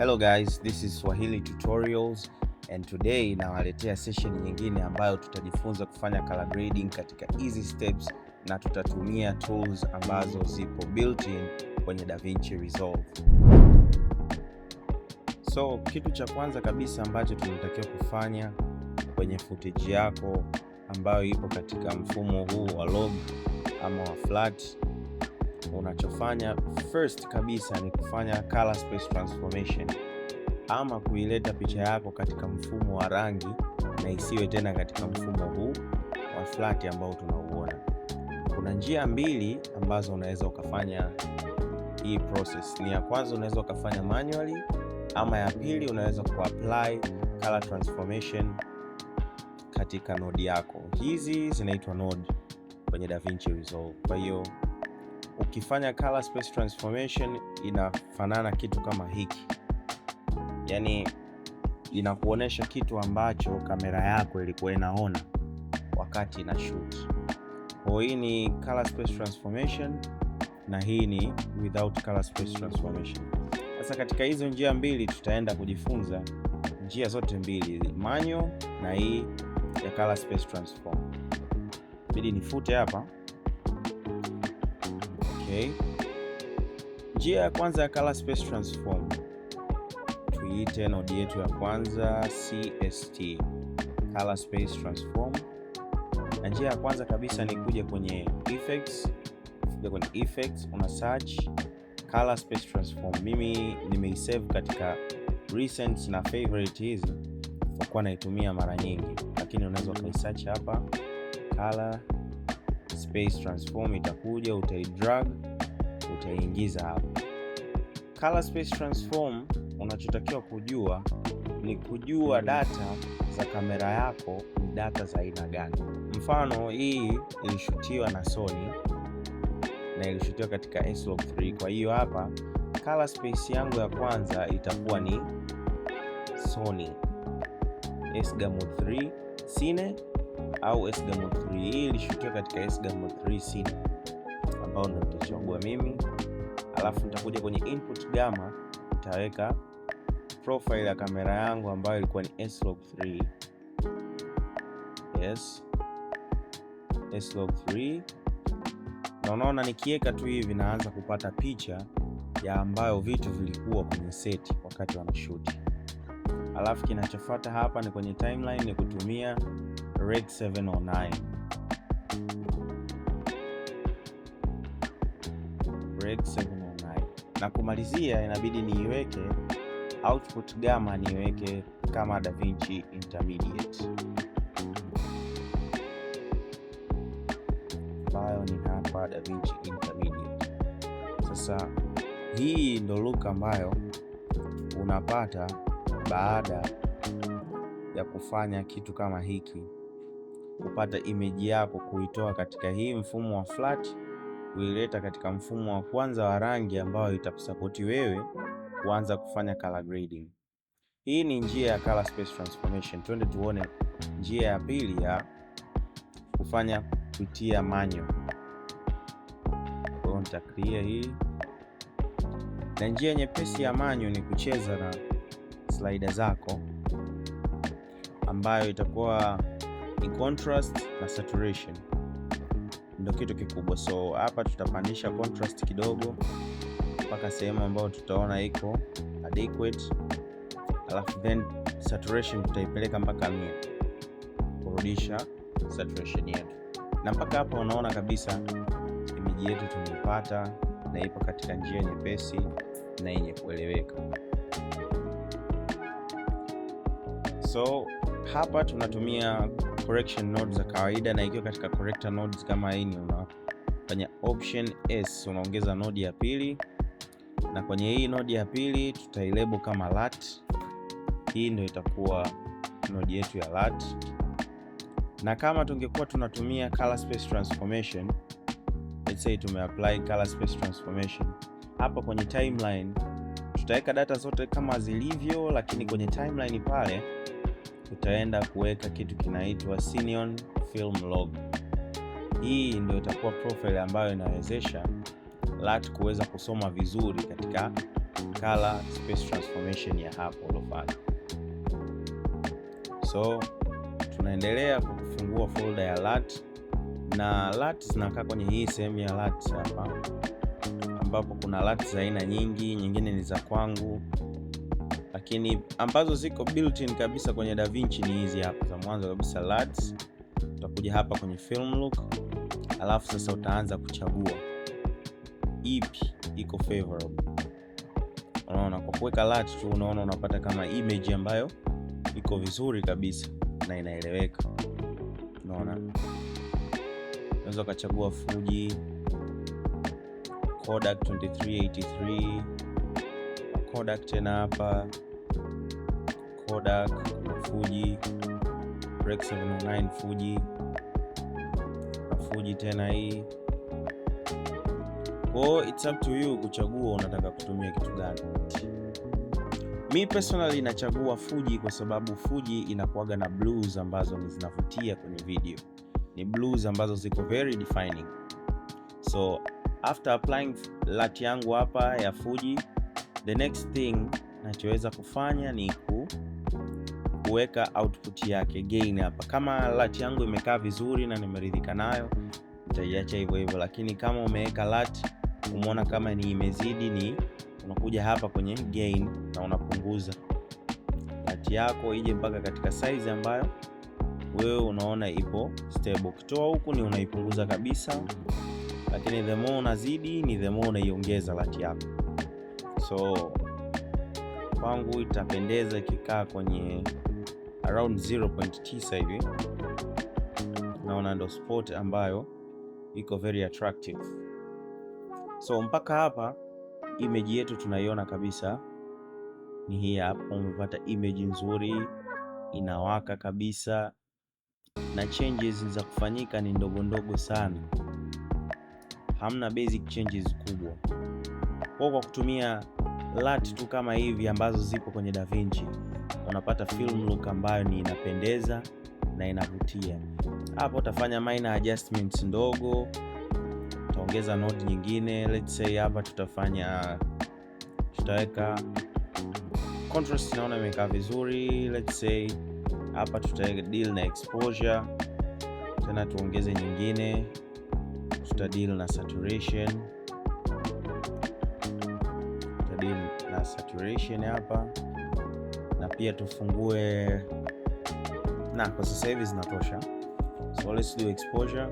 Hello guys, this is Swahili Tutorials and today nawaletea session nyingine ambayo tutajifunza kufanya color grading katika easy steps na tutatumia tools ambazo zipo built-in kwenye DaVinci Resolve. So kitu cha kwanza kabisa ambacho tunatakiwa kufanya kwenye footage yako ambayo ipo katika mfumo huu wa log ama wa flat, unachofanya first kabisa ni kufanya color space transformation ama kuileta picha yako katika mfumo wa rangi na isiwe tena katika mfumo huu wa flat ambao tunauona. Kuna njia mbili ambazo unaweza ukafanya hii process. Ni ya kwanza unaweza ukafanya manually, ama ya pili unaweza kuapply color transformation katika node yako. Hizi zinaitwa node kwenye DaVinci Resolve. Kwa hiyo ukifanya color space transformation inafanana kitu kama hiki, yani inakuonesha kitu ambacho kamera yako ilikuwa inaona wakati ina shoot. Kwa hii ni color space transformation na hii ni without color space transformation. Sasa katika hizo njia mbili tutaenda kujifunza njia zote mbili, manual na hii ya color space transform. Bidi nifute hapa. Okay. Njia ya kwanza ya color space transform, tuiite node yetu ya kwanza CST, color space transform. Na njia ya kwanza kabisa ni kuja kwenye effects. Kuja kwenye effects una search color space transform. Mimi nimeisave katika recent na favorite hizi kwa kuwa naitumia mara nyingi, lakini unaweza ukaisearch hapa color space transform, itakuja utaidrag, utaiingiza hapa. Color space transform, unachotakiwa kujua ni kujua data za kamera yako ni data za aina gani. Mfano hii ilishutiwa na Sony na ilishutiwa katika S-Log3. Kwa hiyo hapa color space yangu ya kwanza itakuwa ni Sony S-Gamma3 Cine au S-Gamma3. Hii ilishutiwa katika S-Gamma3 Cine ambao ndio nitachagua mimi. Alafu nitakuja kwenye input gamma, nitaweka profile ya kamera yangu ambayo ilikuwa ni S-Log3. Yes, S-Log3. Na unaona nikiweka tu hivi naanza kupata picha ya ambayo vitu vilikuwa kwenye seti wakati wanashoot. Alafu kinachofuata hapa ni kwenye timeline ni kutumia Rec 709. Rec 709. Na kumalizia inabidi niiweke output gamma, niweke kama DaVinci Intermediate. Ambayo ni hapa DaVinci Intermediate. Sasa hii ndo look ambayo unapata baada ya kufanya kitu kama hiki, kupata image yako, kuitoa katika hii mfumo wa flat kuileta katika mfumo wa kwanza wa rangi ambao itakusapoti wewe kuanza kufanya color grading. Hii ni njia ya color space transformation. Twende tuone njia ya pili ya kufanya kupitia manual. Kwa nita clear hii. Na njia nyepesi ya manual ni kucheza na slider zako ambayo itakuwa ni contrast na saturation, ndio kitu kikubwa. So hapa tutapandisha contrast kidogo mpaka sehemu ambayo tutaona iko adequate, alafu then saturation tutaipeleka mpaka 100 kurudisha saturation yetu. Na mpaka hapa unaona kabisa image yetu tumeipata na ipo katika njia nyepesi na yenye kueleweka. So hapa tunatumia correction nodes za kawaida, na ikiwa katika corrector nodes kama hii ni unafanya option S, unaongeza node ya pili, na kwenye hii node ya pili tutailabel kama LUT. Hii ndio itakuwa node yetu ya LUT. Na kama tungekuwa tunatumia color space transformation, let's say tumeapply color space transformation hapa kwenye timeline, tutaweka data zote kama zilivyo, lakini kwenye timeline pale tutaenda kuweka kitu kinaitwa Cineon Film Log. Hii ndio itakuwa profile ambayo inawezesha LUT kuweza kusoma vizuri katika color space transformation ya hapo ulofanya. So tunaendelea kufungua folder ya LUT, na LUT zinakaa kwenye hii sehemu ya LUT hapa, ambapo kuna LUT za aina nyingi, nyingine ni za kwangu, lakini ambazo ziko built-in kabisa kwenye DaVinci ni hizi hapa za mwanzo kabisa LUT. Utakuja hapa kwenye film look, alafu sasa utaanza kuchagua ipi iko favorable. Unaona, kwa kuweka LUT tu unaona unapata kama image ambayo iko vizuri kabisa na inaeleweka. Unaona, unaweza ukachagua Fuji, Kodak 2383, Kodak tena hapa Kodak, kuna Fuji, Rec 709 Fuji, na Fuji tena hii. Kwa it's up to you kuchagua unataka kutumia kitu gani. Mi personally nachagua Fuji kwa sababu Fuji inakuwaga na blues ambazo ni zinavutia kwenye video. Ni blues ambazo ziko very defining. So after applying LUT yangu hapa ya Fuji, the next thing nachoweza kufanya ni kuweka output yake, gain hapa. Kama LUT yangu imekaa vizuri na nimeridhika nayo, nitaiacha hivyo hivyo, lakini kama umeweka LUT umeona kama ni imezidi, ni unakuja hapa kwenye gain na unapunguza LUT yako ije mpaka katika size ambayo wewe unaona ipo stable. Ukitoa huku ni unaipunguza kabisa, lakini the more unazidi ni the more unaiongeza LUT yako. So kwangu itapendeza ikikaa kwenye around 0.9 hivi. Naona ndo spot ambayo iko very attractive. So mpaka hapa image yetu tunaiona kabisa ni hii hapa. Umepata image nzuri, inawaka kabisa, na changes za kufanyika ni ndogo ndogo sana, hamna basic changes kubwa. Kwa kutumia LUT tu kama hivi ambazo zipo kwenye DaVinci, unapata film look ambayo ni inapendeza na inavutia. Hapo utafanya minor adjustments ndogo, utaongeza node nyingine. Let's say hapa tutaweka contrast, naona imekaa vizuri. Let's say hapa tutaweka deal na exposure, tena tuongeze nyingine, deal na saturation, deal na saturation hapa, na pia tufungue, na kwa sasa hivi zinatosha. So let's do exposure.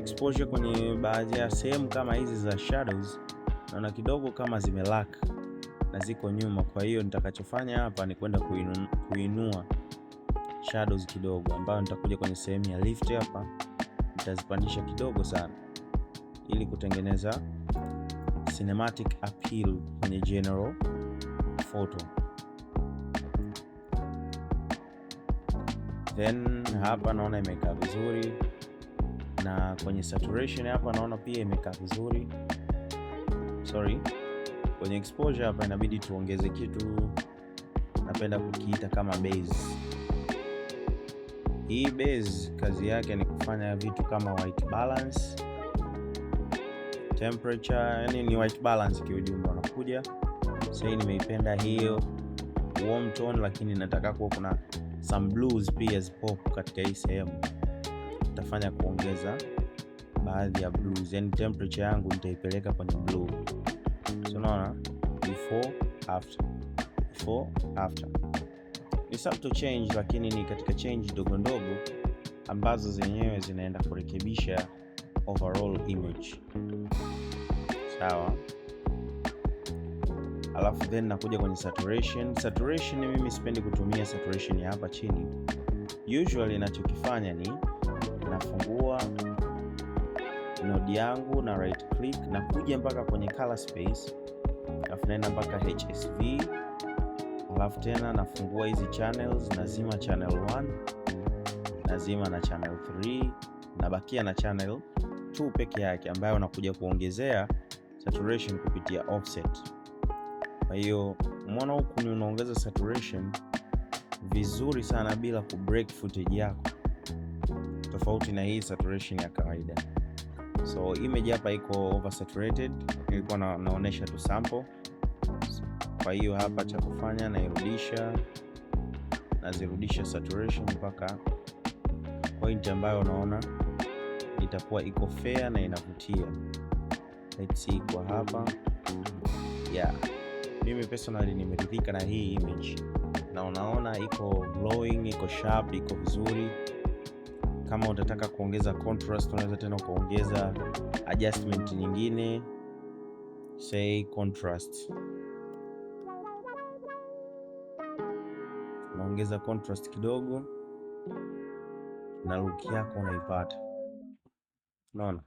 Exposure kwenye baadhi ya sehemu kama hizi za shadows naona kidogo kama zimelack na ziko nyuma, kwa hiyo nitakachofanya hapa ni kwenda kuinua shadows kidogo, ambayo nitakuja kwenye sehemu ya lift hapa, nitazipandisha kidogo sana ili kutengeneza cinematic appeal kwenye general photo. Then hapa naona imekaa vizuri, na kwenye saturation hapa naona pia imekaa vizuri. Kwenye exposure hapa inabidi tuongeze kitu napenda kukiita kama base. Hii base kazi yake ni kufanya vitu kama white balance, temperature, yani ni white balance kiujumla unakuja. Sasa hii nimeipenda hiyo warm tone, lakini nataka kuwa kuna some blues pia zipop katika hii sehemu. Nitafanya kuongeza baadhi ya blues, yani temperature yangu nitaipeleka kwenye blue. So unaona before after ni subtle change, lakini ni katika change ndogo ndogo ambazo zenyewe zinaenda kurekebisha overall image. Sawa. Alafu then nakuja kwenye saturation. Saturation mimi sipendi kutumia saturation ya hapa chini. Usually ninachokifanya ni nafungua node yangu na right click na kuja mpaka kwenye color space, alafu naenda mpaka HSV, alafu tena nafungua hizi channels, nazima channel 1, nazima na channel 3, nabakia na channel 2 peke yake, ambayo unakuja kuongezea saturation kupitia offset. Kwa hiyo umeona huku ni unaongeza saturation vizuri sana bila kubreak footage yako, tofauti na hii saturation ya kawaida. So image hapa iko oversaturated, nilikuwa naonesha tu sample. Kwa hiyo hapa cha kufanya nazirudisha saturation mpaka point ambayo unaona itakuwa iko fair na inavutia. Let's see kwa hapa. Yeah. Mimi personally nimeridhika na hii image. Na unaona iko glowing, iko sharp, iko vizuri. Kama utataka kuongeza contrast, unaweza tena kuongeza adjustment nyingine. Say contrast. Unaongeza contrast kidogo na look yako unaipata. Unaona?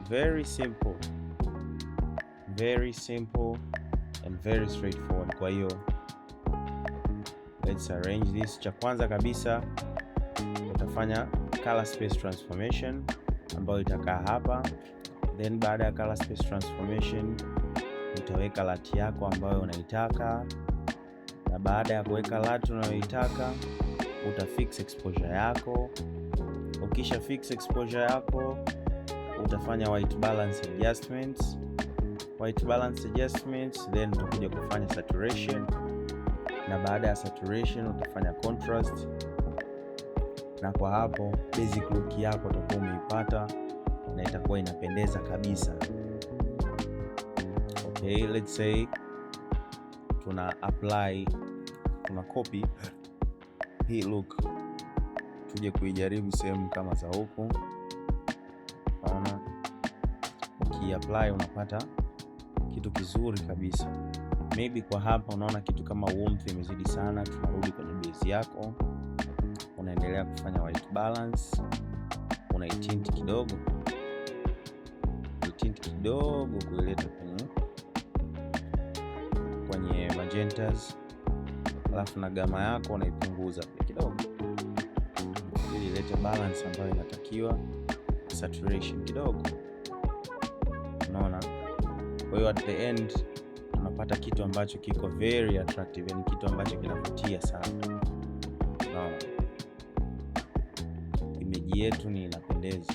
Very simple and very straightforward. Kwa hiyo let's arrange this. Cha kwanza kabisa utafanya color space transformation ambayo itakaa hapa, then baada ya color space transformation utaweka light yako ambayo unaitaka, na baada ya kuweka light unayoitaka utafix exposure yako. Ukisha fix exposure yako utafanya white balance adjustments, then utakuja kufanya saturation, na baada ya saturation utafanya contrast, na kwa hapo basic look yako utakuwa umeipata na itakuwa inapendeza kabisa. Okay, let's say tuna copy hii look tuje kuijaribu sehemu kama za huku. Unaona, ukiapply unapata kitu kizuri kabisa. Maybe kwa hapa unaona kitu kama warmth imezidi sana, tunarudi kwenye base yako, unaendelea kufanya white balance, unaitint kidogo kuileta kwenye magentas, alafu na gama yako unaipunguza kidogo ili ilete balance ambayo inatakiwa, saturation kidogo. Unaona? Kwa hiyo at the end unapata kitu ambacho kiko very attractive, yani kitu ambacho kinavutia sana. Unaona? Image yetu ni inapendeza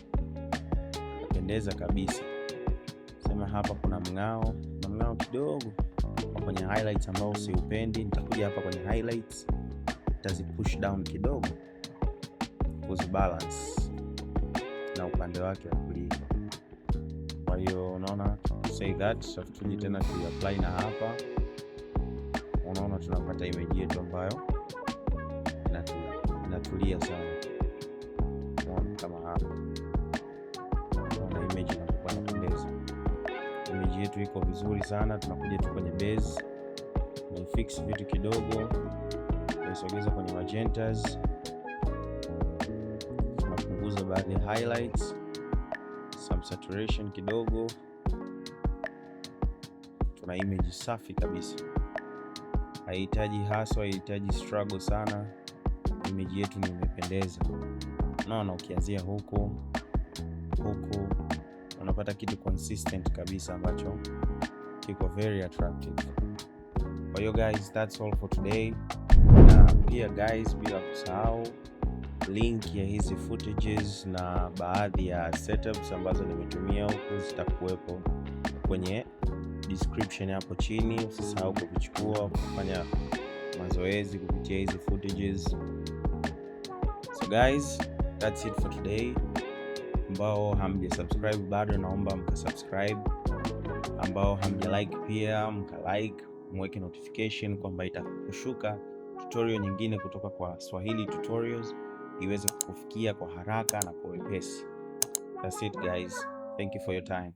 kabisa. Sema hapa kuna mng'ao kidogo kwenye highlights ambao usiupendi. Nitakuja hapa kwenye highlights, nitazipush down kidogo kuzi balance na upande wake wa kulia. Kwa hiyo unaona, say that tuje tena tu-apply na hapa, unaona tunapata image yetu ambayo inatulia sana. Unaona kama hapa, unaona image inakuwa inapendeza. Image yetu iko vizuri sana. Tunakuja tu kwenye base, na fix vitu kidogo, tunasogeza kwenye magentas, tunapunguza baadhi ya highlights, some saturation kidogo. Tuna image safi kabisa, haihitaji hustle, haihitaji struggle sana. Image yetu ni imependeza. Unaona, ukianzia huko unapata kitu consistent kabisa ambacho kiko very attractive. Kwa hiyo guys, that's all for today. Na pia guys, bila kusahau link ya hizi footages na baadhi ya setups ambazo nimetumia huku zitakuwepo kwenye description hapo chini. Usisahau kuvichukua, kufanya mazoezi kupitia hizi footages. So guys, that's it for today. Ambao hamjasubscribe bado, naomba mkasubscribe. Ambao hamjalike pia mkalike, mweke notification kwamba itakushuka tutorial nyingine kutoka kwa Swahili Tutorials iweze kukufikia kwa haraka na kwa wepesi. That's it guys. Thank you for your time.